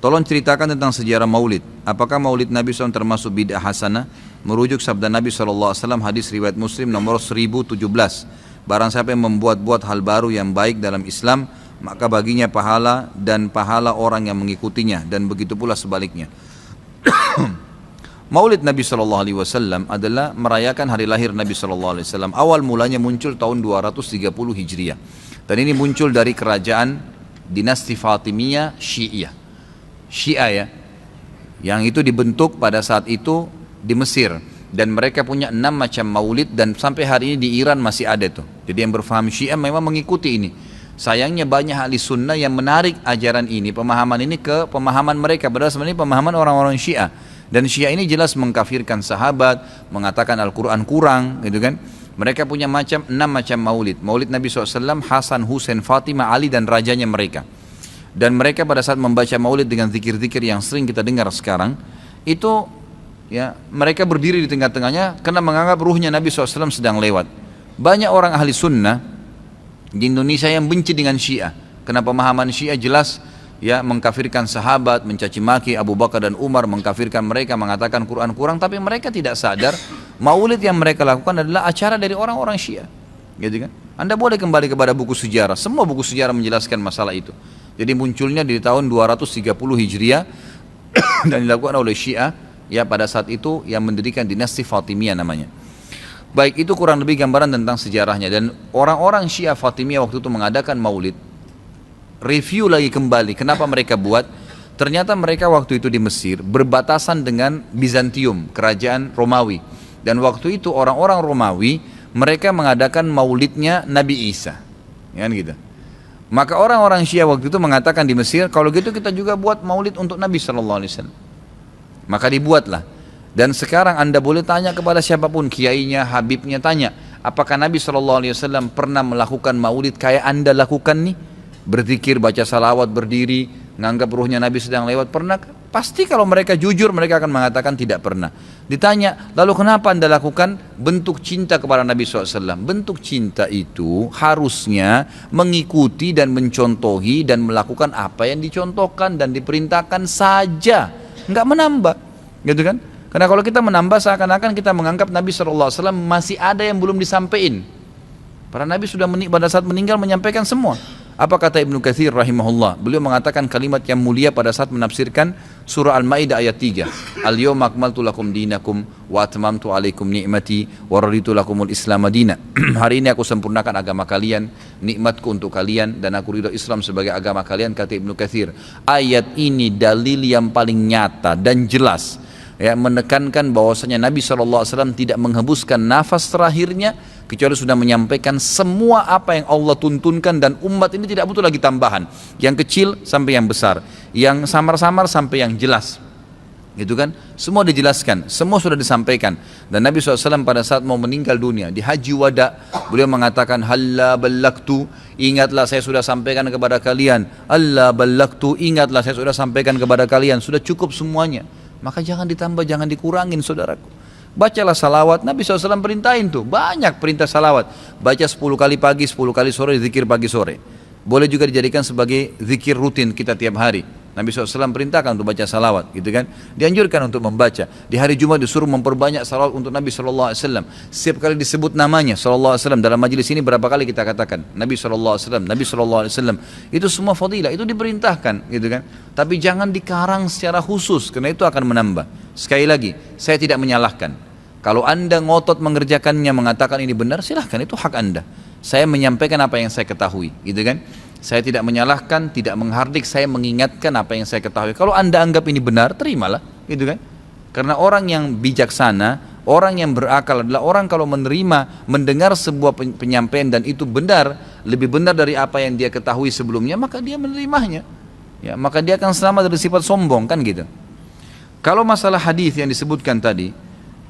Tolong ceritakan tentang sejarah maulid. Apakah maulid Nabi SAW termasuk bid'ah hasanah? Merujuk sabda Nabi SAW, hadis riwayat Muslim nomor 1017. Barang siapa yang membuat-buat hal baru yang baik dalam Islam, maka baginya pahala dan pahala orang yang mengikutinya, dan begitu pula sebaliknya. Maulid Nabi SAW adalah merayakan hari lahir Nabi SAW. Awal mulanya muncul tahun 230 Hijriah. Dan ini muncul dari kerajaan dinasti Fatimiyah Syiah ya, yang itu dibentuk pada saat itu di Mesir, dan mereka punya 6 macam maulid, dan sampai hari ini di Iran masih ada tuh. Jadi yang berfaham Syiah memang mengikuti ini. Sayangnya banyak ahli sunnah yang menarik ajaran ini, pemahaman ini ke pemahaman mereka, padahal sebenarnya pemahaman orang-orang Syiah. Dan Syiah ini jelas mengkafirkan sahabat, mengatakan Al-Quran kurang gitu kan. Mereka punya 6 macam maulid. Maulid Nabi SAW, Hasan, Husain, Fatimah, Ali, dan rajanya mereka. Dan mereka pada saat membaca maulid dengan zikir-zikir yang sering kita dengar sekarang, itu ya, mereka berdiri di tengah-tengahnya karena menganggap ruhnya Nabi SAW sedang lewat. Banyak orang ahli sunnah di Indonesia yang benci dengan Syiah, karena pemahaman Syiah jelas ya, mengkafirkan sahabat, mencaci maki Abu Bakar dan Umar, mengkafirkan mereka, mengatakan Quran kurang. Tapi mereka tidak sadar maulid yang mereka lakukan adalah acara dari orang-orang Syiah, gitu kan. Anda boleh kembali kepada buku sejarah, semua buku sejarah menjelaskan masalah itu. Jadi munculnya di tahun 230 Hijriah dan dilakukan oleh Syiah ya, pada saat itu yang mendirikan dinasti Fatimiyah namanya. Baik, itu kurang lebih gambaran tentang sejarahnya. Dan orang-orang Syiah Fatimiyah waktu itu mengadakan maulid. Review lagi kembali kenapa mereka buat. Ternyata mereka waktu itu di Mesir berbatasan dengan Bizantium, kerajaan Romawi. Dan waktu itu orang-orang Romawi mereka mengadakan maulidnya Nabi Isa, kan gitu. Maka orang-orang Syiah waktu itu mengatakan di Mesir, kalau gitu kita juga buat maulid untuk Nabi SAW. Maka dibuatlah. Dan sekarang Anda boleh tanya kepada siapapun, kiainya, habibnya, tanya, apakah Nabi SAW pernah melakukan maulid kayak Anda lakukan nih? Berzikir, baca salawat, berdiri, menganggap ruhnya Nabi sedang lewat, pernah? Pasti kalau mereka jujur, mereka akan mengatakan tidak pernah. Ditanya, lalu kenapa Anda lakukan? Bentuk cinta kepada Nabi SAW. Bentuk cinta itu harusnya mengikuti dan mencontohi dan melakukan apa yang dicontohkan dan diperintahkan saja, nggak menambah, gitu kan? Karena kalau kita menambah, seakan-akan kita menganggap Nabi SAW masih ada yang belum disampaikan. Para Nabi sudah pada saat meninggal menyampaikan semua. Apa kata Ibnu Katsir rahimahullah? Beliau mengatakan kalimat yang mulia pada saat menafsirkan surah Al-Maidah ayat 3. Al-yawma akmaltu lakum dinakum wa atmamtu alaikum ni'mati wa raditu lakumul Islam madina. Hari ini aku sempurnakan agama kalian, nikmatku untuk kalian, dan aku ridho Islam sebagai agama kalian, kata Ibnu Katsir. Ayat ini dalil yang paling nyata dan jelas ya, menekankan bahwasanya Nabi SAW tidak menghembuskan nafas terakhirnya kecuali sudah menyampaikan semua apa yang Allah tuntunkan, dan umat ini tidak butuh lagi tambahan, yang kecil sampai yang besar, yang samar-samar sampai yang jelas, gitu kan. Semua dijelaskan, semua sudah disampaikan. Dan Nabi SAW pada saat mau meninggal dunia di Haji Wada, beliau mengatakan halla ballagtu, ingatlah saya sudah sampaikan kepada kalian. Alla ballagtu, ingatlah saya sudah sampaikan kepada kalian. Sudah cukup semuanya, maka jangan ditambah, jangan dikurangin, saudaraku. Bacalah salawat, Nabi SAW perintahin tuh, banyak perintah salawat. Baca 10 kali pagi, 10 kali sore, zikir pagi sore. Boleh juga dijadikan sebagai zikir rutin kita tiap hari. Nabi SAW perintahkan untuk baca salawat, gitu kan. Dianjurkan untuk membaca. Di hari Jumat disuruh memperbanyak salawat untuk Nabi SAW. Setiap kali disebut namanya SAW. Dalam majelis ini berapa kali kita katakan Nabi SAW, Nabi SAW. Itu semua fadilah, itu diperintahkan, gitu kan. Tapi jangan dikarang secara khusus, karena itu akan menambah. Sekali lagi, saya tidak menyalahkan. Kalau Anda ngotot mengerjakannya, mengatakan ini benar, silahkan, itu hak Anda. Saya menyampaikan apa yang saya ketahui, gitu kan. Saya tidak menyalahkan, tidak menghardik, saya mengingatkan apa yang saya ketahui. Kalau Anda anggap ini benar, terimalah, gitu kan. Karena orang yang bijaksana, orang yang berakal adalah orang kalau menerima, mendengar sebuah penyampaian dan itu benar, lebih benar dari apa yang dia ketahui sebelumnya, maka dia menerimanya. Ya, maka dia akan selamat dari sifat sombong, kan gitu. Kalau masalah hadis yang disebutkan tadi,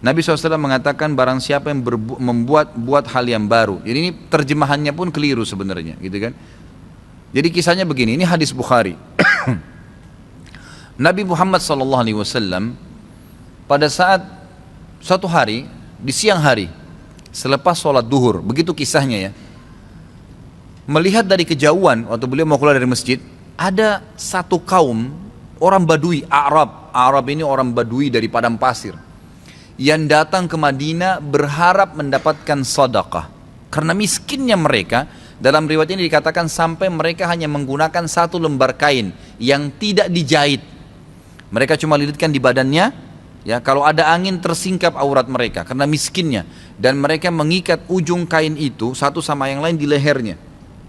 Nabi SAW mengatakan barang siapa yang membuat hal yang baru. Jadi ini terjemahannya pun keliru sebenarnya, gitu kan. Jadi kisahnya begini, ini hadis Bukhari. Nabi Muhammad SAW pada saat suatu hari di siang hari selepas sholat duhur, begitu kisahnya ya, melihat dari kejauhan waktu beliau mau keluar dari masjid, ada satu kaum orang Badui, Arab. Arab ini orang Badui dari padang pasir. Yang datang ke Madinah berharap mendapatkan sedekah. Karena miskinnya mereka, dalam riwayat ini dikatakan sampai mereka hanya menggunakan satu lembar kain yang tidak dijahit. Mereka cuma lilitkan di badannya, ya kalau ada angin tersingkap aurat mereka karena miskinnya. Dan mereka mengikat ujung kain itu satu sama yang lain di lehernya,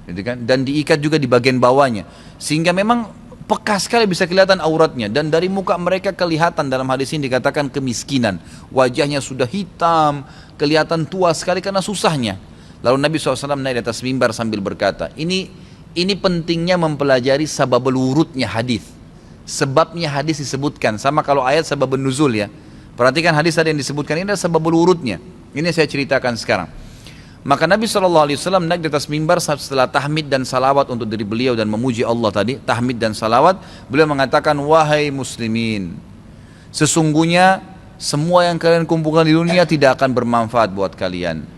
gitu kan? Dan diikat juga di bagian bawahnya, sehingga memang peka sekali bisa kelihatan auratnya. Dan dari muka mereka kelihatan, dalam hadis ini dikatakan kemiskinan, wajahnya sudah hitam, kelihatan tua sekali karena susahnya. Lalu Nabi SAW naik di atas mimbar sambil berkata, ini pentingnya mempelajari sababul wurudnya hadis. Sebabnya hadis disebutkan, sama kalau ayat sababun nuzul ya. Perhatikan hadis tadi yang disebutkan, ini adalah sababul wurudnya. Ini saya ceritakan sekarang. Maka Nabi SAW naik di atas mimbar setelah tahmid dan salawat untuk diri beliau dan memuji Allah tadi, tahmid dan salawat, beliau mengatakan, wahai muslimin, sesungguhnya semua yang kalian kumpulkan di dunia tidak akan bermanfaat buat kalian.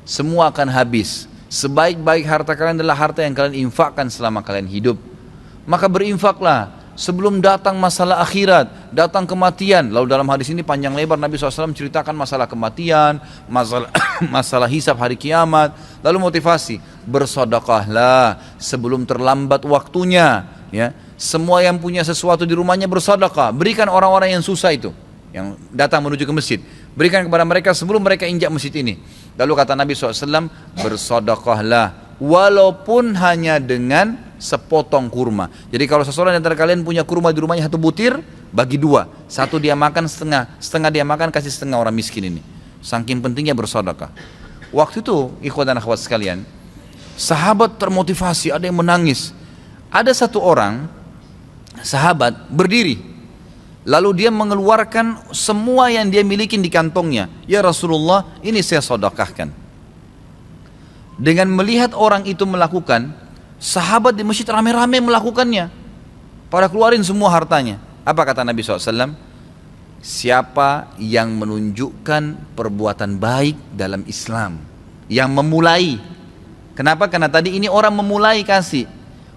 Semua akan habis. Sebaik-baik harta kalian adalah harta yang kalian infakkan selama kalian hidup. Maka berinfaklah sebelum datang masalah akhirat, datang kematian. Lalu dalam hadis ini panjang lebar Nabi SAW ceritakan masalah kematian, masalah hisab hari kiamat. Lalu motivasi, bersedekahlah sebelum terlambat waktunya. Ya, semua yang punya sesuatu di rumahnya bersedekah. Berikan orang-orang yang susah itu, yang datang menuju ke masjid. Berikan kepada mereka sebelum mereka injak masjid ini. Lalu kata Nabi SAW, bersedekahlah walaupun hanya dengan sepotong kurma. Jadi kalau seseorang di antara kalian punya kurma di rumahnya satu butir, bagi dua. Satu dia makan setengah, setengah dia makan, kasih setengah orang miskin ini. Saking pentingnya bersedekah. Waktu itu, ikhwan dan akhwat sekalian, sahabat termotivasi, ada yang menangis. Ada satu orang, sahabat berdiri, lalu dia mengeluarkan semua yang dia miliki di kantongnya. Ya Rasulullah, ini saya sedekahkan. Dengan melihat orang itu melakukan, sahabat di masjid rame-rame melakukannya. Pada keluarin semua hartanya. Apa kata Nabi SAW? Siapa yang menunjukkan perbuatan baik dalam Islam, yang memulai. Kenapa? Karena tadi ini orang memulai kasih,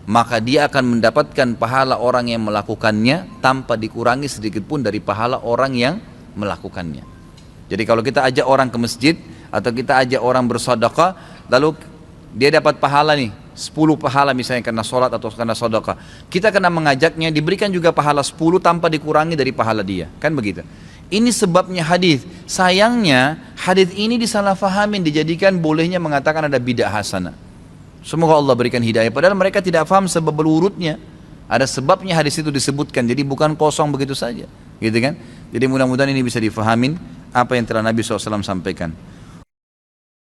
maka dia akan mendapatkan pahala orang yang melakukannya tanpa dikurangi sedikit pun dari pahala orang yang melakukannya. Jadi kalau kita ajak orang ke masjid atau kita ajak orang bersedekah, lalu dia dapat pahala nih 10 pahala misalnya karena sholat atau karena sedekah, kita kena mengajaknya, diberikan juga pahala 10 tanpa dikurangi dari pahala dia, kan begitu. Ini sebabnya hadis. Sayangnya hadis ini disalahfahamin, dijadikan bolehnya mengatakan ada bid'ah hasanah. Semoga Allah berikan hidayah, padahal mereka tidak paham sebab urutnya. Ada sebabnya hadis itu disebutkan, jadi bukan kosong begitu saja, gitu kan. Jadi mudah-mudahan ini bisa difahamin apa yang telah Nabi SAW sampaikan.